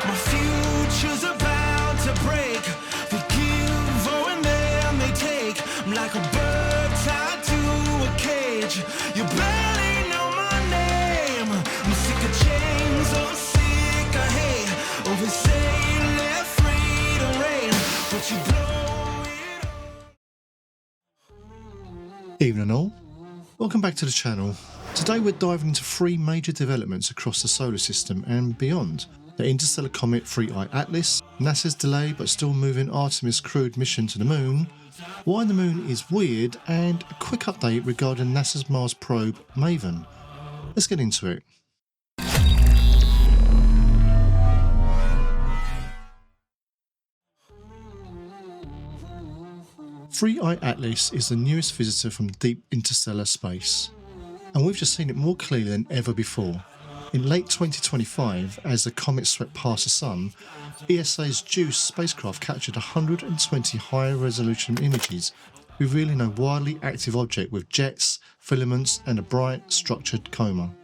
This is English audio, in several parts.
My future's about to break. They give, oh, and then they take. I'm like a bird tied to a cage. You barely know my name. I'm sick of chains, oh, sick of hate. Oh, they say left free to reign, but you blow it all. Evening all, welcome back to the channel. Today we're diving into three major developments across the solar system and beyond. The interstellar comet 3I Atlas, NASA's delayed but still moving Artemis crewed mission to the moon, why the moon is weird, and a quick update regarding NASA's Mars probe MAVEN. Let's get into it. 3I Atlas is the newest visitor from deep interstellar space, and we've just seen it more clearly than ever before. In late 2025, as the comet swept past the Sun, ESA's JUICE spacecraft captured 120 high-resolution images, revealing a wildly active object with jets, filaments and a bright, structured coma.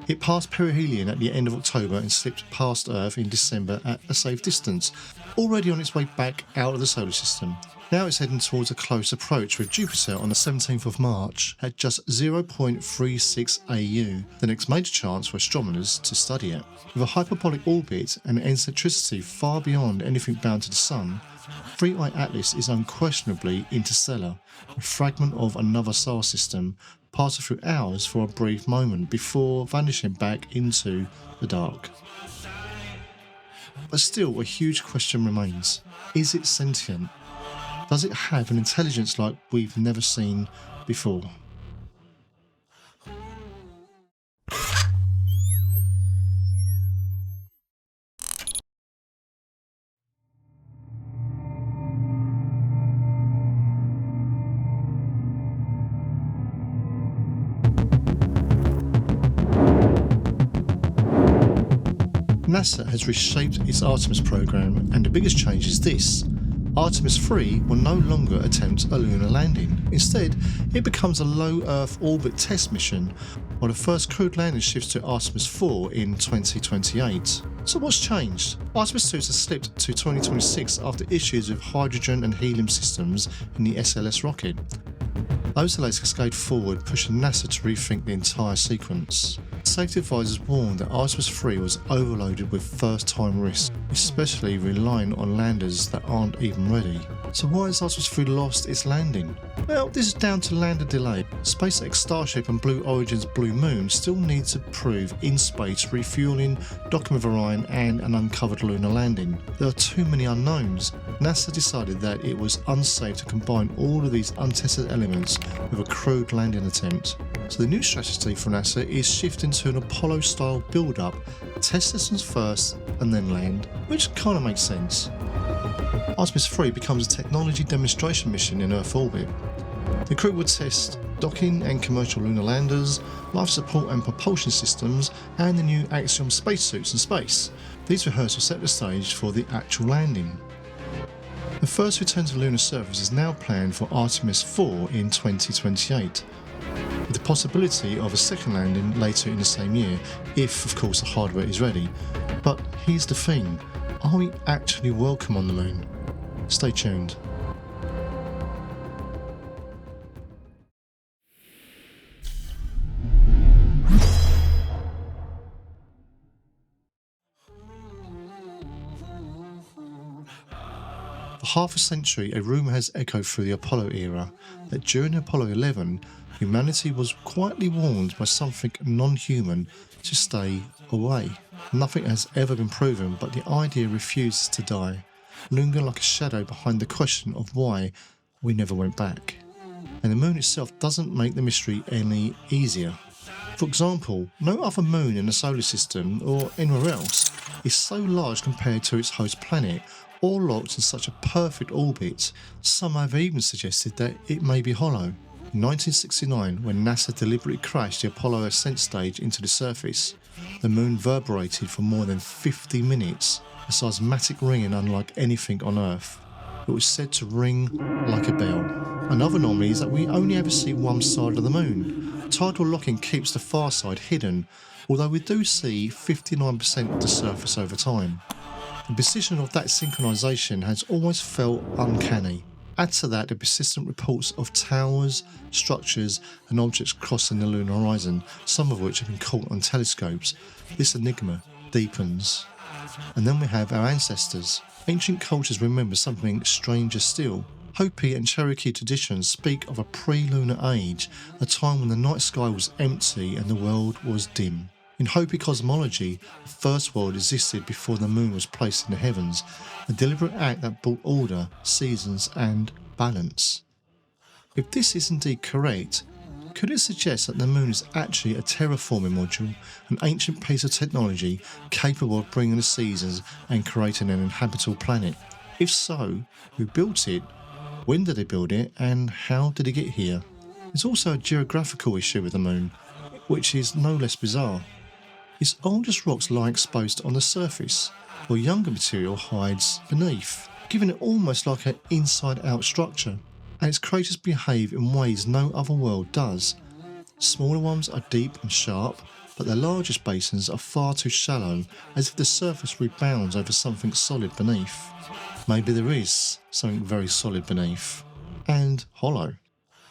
It passed perihelion at the end of October and slipped past Earth in December at a safe distance, already on its way back out of the solar system. Now it's heading towards a close approach with Jupiter on the 17th of March at just 0.36 AU, the next major chance for astronomers to study it. With a hyperbolic orbit and eccentricity far beyond anything bound to the Sun, 3I Atlas is unquestionably interstellar, a fragment of another star system, passing through ours for a brief moment before vanishing back into the dark. But still, a huge question remains. Is it sentient? Does it have an intelligence like we've never seen before? NASA has reshaped its Artemis program, and the biggest change is this. Artemis II will no longer attempt a lunar landing. Instead, it becomes a low Earth orbit test mission, while the first crewed landing shifts to Artemis IV in 2028. So what's changed? Artemis II has slipped to 2026 after issues with hydrogen and helium systems in the SLS rocket. Those delays cascade forward, pushing NASA to rethink the entire sequence. Safety advisors warned that Artemis III was overloaded with first-time risk, especially relying on landers that aren't even ready. So why has Artemis III lost its landing? Well, this is down to lander delay. SpaceX Starship and Blue Origin's Blue Moon still need to prove in space refueling, docking with Orion and an uncovered lunar landing. There are too many unknowns. NASA decided that it was unsafe to combine all of these untested elements with a crewed landing attempt. So the new strategy for NASA is shifting to an Apollo-style build-up, test systems first and then land, which kind of makes sense. Artemis III becomes a technology demonstration mission in Earth orbit. The crew would test docking and commercial lunar landers, life support and propulsion systems, and the new Axiom spacesuits in space. These rehearsals set the stage for the actual landing. The first return to the lunar surface is now planned for Artemis IV in 2028, with the possibility of a second landing later in the same year, if of course the hardware is ready. But here's the thing, are we actually welcome on the moon? Stay tuned. For half a century, a rumour has echoed through the Apollo era that during Apollo 11, humanity was quietly warned by something non-human to stay away. Nothing has ever been proven, but the idea refuses to die, lingering like a shadow behind the question of why we never went back. And the moon itself doesn't make the mystery any easier. For example, no other moon in the solar system or anywhere else is so large compared to its host planet, or locked in such a perfect orbit. Some have even suggested that it may be hollow. In 1969, when NASA deliberately crashed the Apollo ascent stage into the surface, the moon vibrated for more than 50 minutes, a seismic ringing unlike anything on Earth. It was said to ring like a bell. Another anomaly is that we only ever see one side of the moon. Tidal locking keeps the far side hidden, although we do see 59% of the surface over time. The precision of that synchronisation has always felt uncanny. Add to that the persistent reports of towers, structures and objects crossing the lunar horizon, some of which have been caught on telescopes. This enigma deepens. And then we have our ancestors. Ancient cultures remember something stranger still. Hopi and Cherokee traditions speak of a pre-lunar age, a time when the night sky was empty and the world was dim. In Hopi cosmology, the first world existed before the moon was placed in the heavens, a deliberate act that brought order, seasons and balance. If this is indeed correct, could it suggest that the moon is actually a terraforming module, an ancient piece of technology capable of bringing the seasons and creating an inhabitable planet? If so, who built it, when did they build it, and how did it get here? There's also a geographical issue with the moon, which is no less bizarre. Its oldest rocks lie exposed on the surface, while younger material hides beneath, giving it almost like an inside-out structure, and its craters behave in ways no other world does. Smaller ones are deep and sharp, but the largest basins are far too shallow, as if the surface rebounds over something solid beneath. Maybe there is something very solid beneath, and hollow.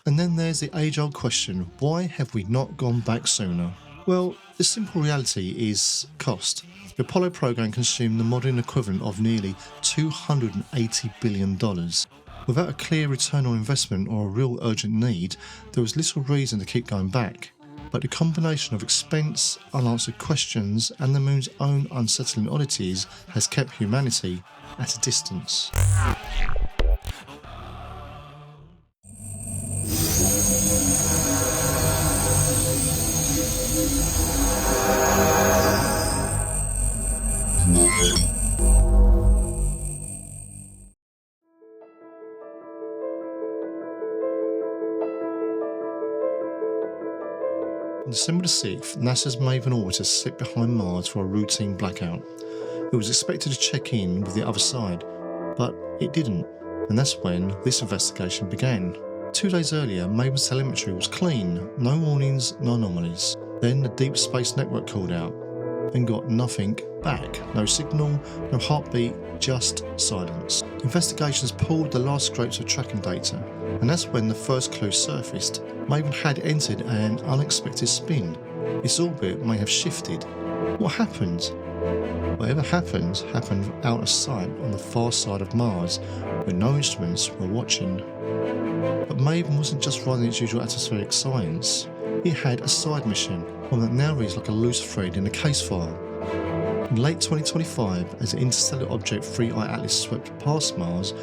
And then there's the age-old question, why have we not gone back sooner? Well, the simple reality is cost. The Apollo program consumed the modern equivalent of nearly $280 billion. Without a clear return on investment or a real urgent need, there was little reason to keep going back. But the combination of expense, unanswered questions, and the moon's own unsettling oddities has kept humanity at a distance. On December the 6th, NASA's MAVEN orbiter slipped behind Mars for a routine blackout. It was expected to check in with the other side, but it didn't, and that's when this investigation began. 2 days earlier, MAVEN's telemetry was clean, no warnings, no anomalies. Then the Deep Space Network called out, and got nothing back. No signal, no heartbeat, just silence. Investigations pulled the last scrapes of tracking data, and that's when the first clue surfaced. MAVEN had entered an unexpected spin. Its orbit may have shifted. What happened? Whatever happened out of sight on the far side of Mars, where no instruments were watching. But MAVEN wasn't just running its usual atmospheric science. It had a side mission, one that now reads like a loose thread in a case file. In late 2025, as the interstellar object 3I Atlas swept past Mars,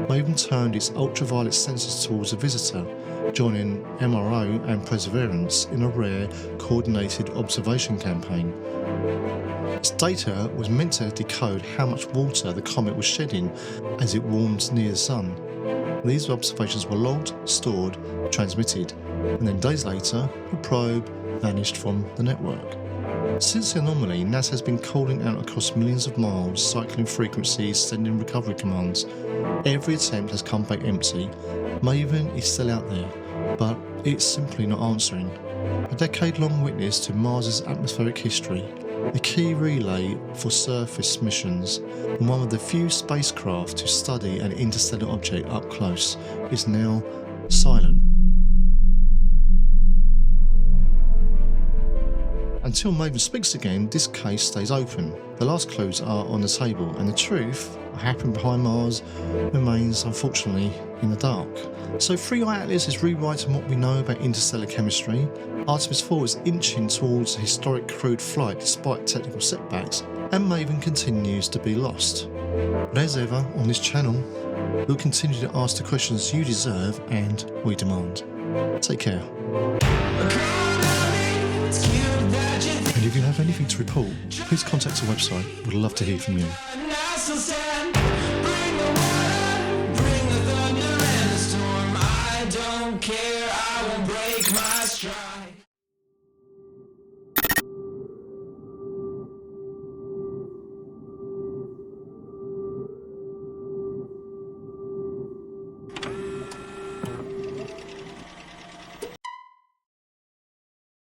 MAVEN turned its ultraviolet sensors towards the visitor, joining MRO and Perseverance in a rare, coordinated observation campaign. Its data was meant to decode how much water the comet was shedding as it warmed near the Sun. These observations were logged, stored, transmitted, and then days later, the probe vanished from the network. Since the anomaly, NASA has been calling out across millions of miles, cycling frequencies, sending recovery commands. Every attempt has come back empty. MAVEN is still out there, but it's simply not answering. A decade-long witness to Mars's atmospheric history, the key relay for surface missions, and one of the few spacecraft to study an interstellar object up close, is now silent. Until MAVEN speaks again, this case stays open. The last clues are on the table, and the truth, what happened behind Mars, remains unfortunately in the dark. So 3I Atlas is rewriting what we know about interstellar chemistry. Artemis IV is inching towards a historic crewed flight despite technical setbacks, and MAVEN continues to be lost. But as ever on this channel, we'll continue to ask the questions you deserve and we demand. Take care. And if you have anything to report, please contact our website. We'd love to hear from you. Care, I won't break my